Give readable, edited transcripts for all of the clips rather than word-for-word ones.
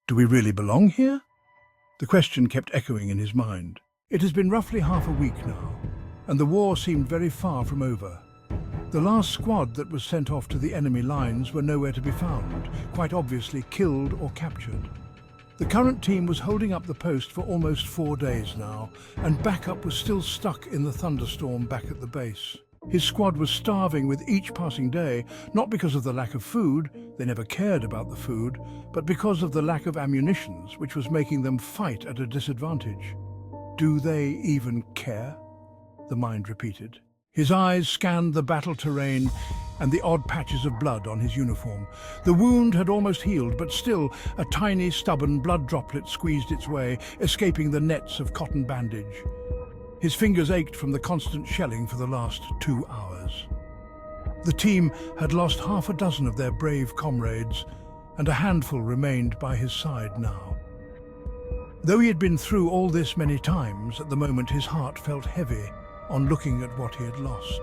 Do we really belong here? The question kept echoing in his mind. It has been roughly half a week now, and the war seemed very far from over. The last squad that was sent off to the enemy lines were nowhere to be found, quite obviously killed or captured. The current team was holding up the post for almost 4 days now, and backup was still stuck in the thunderstorm back at the base. His squad was starving with each passing day, not because of the lack of food, they never cared about the food, but because of the lack of ammunition, which was making them fight at a disadvantage. Do they even care? The mind repeated. His eyes scanned the battle terrain and the odd patches of blood on his uniform. The wound had almost healed, but still a tiny, stubborn blood droplet squeezed its way, escaping the nets of cotton bandage. His fingers ached from the constant shelling for the last 2 hours. The team had lost half a dozen of their brave comrades, and a handful remained by his side now. Though he had been through all this many times, at the moment his heart felt heavy on looking at what he had lost.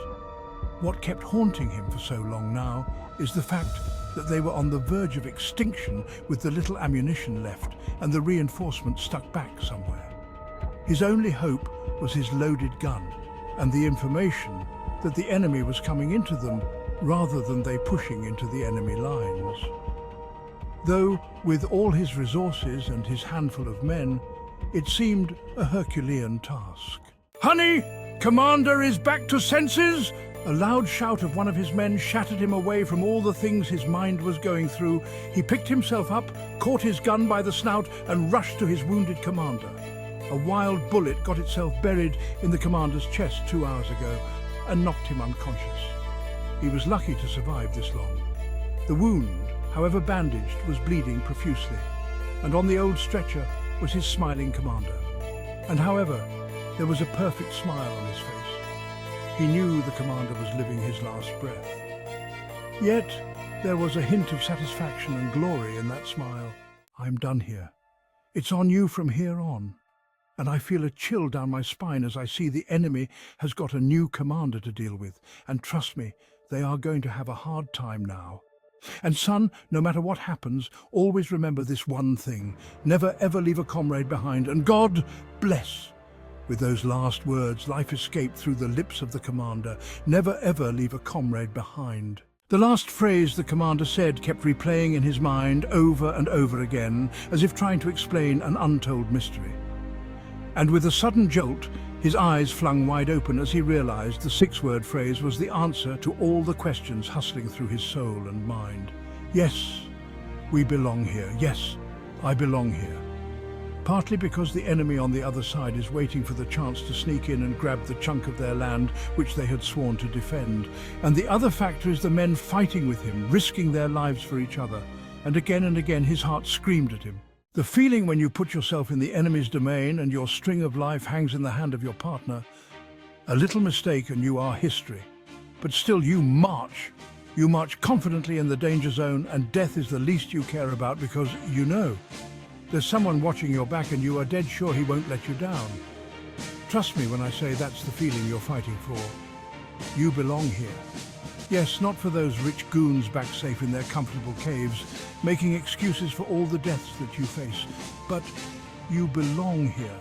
What kept haunting him for so long now is the fact that they were on the verge of extinction with the little ammunition left and the reinforcements stuck back somewhere. His only hope was his loaded gun and the information that the enemy was coming into them rather than they pushing into the enemy lines. Though, with all his resources and his handful of men, it seemed a Herculean task. "Honey, Commander is back to senses!" A loud shout of one of his men shattered him away from all the things his mind was going through. He picked himself up, caught his gun by the snout, and rushed to his wounded commander. A wild bullet got itself buried in the commander's chest 2 hours ago and knocked him unconscious. He was lucky to survive this long. The wound, however bandaged, was bleeding profusely, and on the old stretcher was his smiling commander. And however, there was a perfect smile on his face. He knew the commander was living his last breath. Yet, there was a hint of satisfaction and glory in that smile. "I'm done here. It's on you from here on." And I feel a chill down my spine as I see the enemy has got a new commander to deal with. And trust me, they are going to have a hard time now. And son, no matter what happens, always remember this one thing. Never ever leave a comrade behind, and God bless. With those last words, life escaped through the lips of the commander. Never ever leave a comrade behind. The last phrase the commander said kept replaying in his mind over and over again, as if trying to explain an untold mystery. And with a sudden jolt, his eyes flung wide open as he realized the 6-word phrase was the answer to all the questions hustling through his soul and mind. Yes, we belong here. Yes, I belong here. Partly because the enemy on the other side is waiting for the chance to sneak in and grab the chunk of their land which they had sworn to defend. And the other factor is the men fighting with him, risking their lives for each other. And again his heart screamed at him. The feeling when you put yourself in the enemy's domain and your string of life hangs in the hand of your partner. A little mistake and you are history. But still you march. You march confidently in the danger zone, and death is the least you care about because you know there's someone watching your back and you are dead sure he won't let you down. Trust me when I say that's the feeling you're fighting for. You belong here. Yes, not for those rich goons back safe in their comfortable caves, making excuses for all the deaths that you face, but you belong here.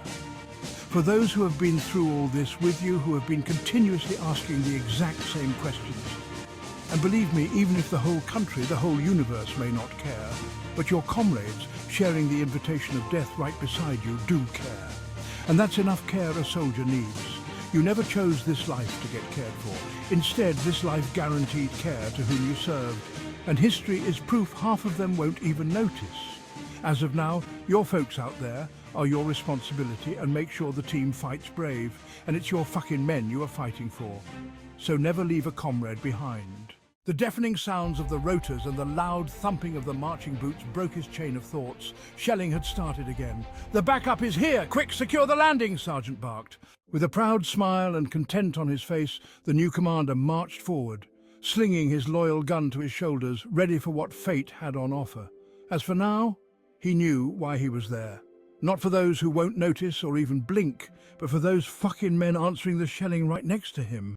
For those who have been through all this with you, who have been continuously asking the exact same questions. And believe me, even if the whole country, the whole universe may not care, but your comrades, sharing the invitation of death right beside you, do care. And that's enough care a soldier needs. You never chose this life to get cared for. Instead, this life guaranteed care to whom you served. And history is proof half of them won't even notice. As of now, your folks out there are your responsibility, and make sure the team fights brave. And it's your fucking men you are fighting for. So never leave a comrade behind. The deafening sounds of the rotors and the loud thumping of the marching boots broke his chain of thoughts. Shelling had started again. "The backup is here! Quick, secure the landing!" Sergeant barked. With a proud smile and content on his face, the new commander marched forward, slinging his loyal gun to his shoulders, ready for what fate had on offer. As for now, he knew why he was there. Not for those who won't notice or even blink, but for those fucking men answering the shelling right next to him.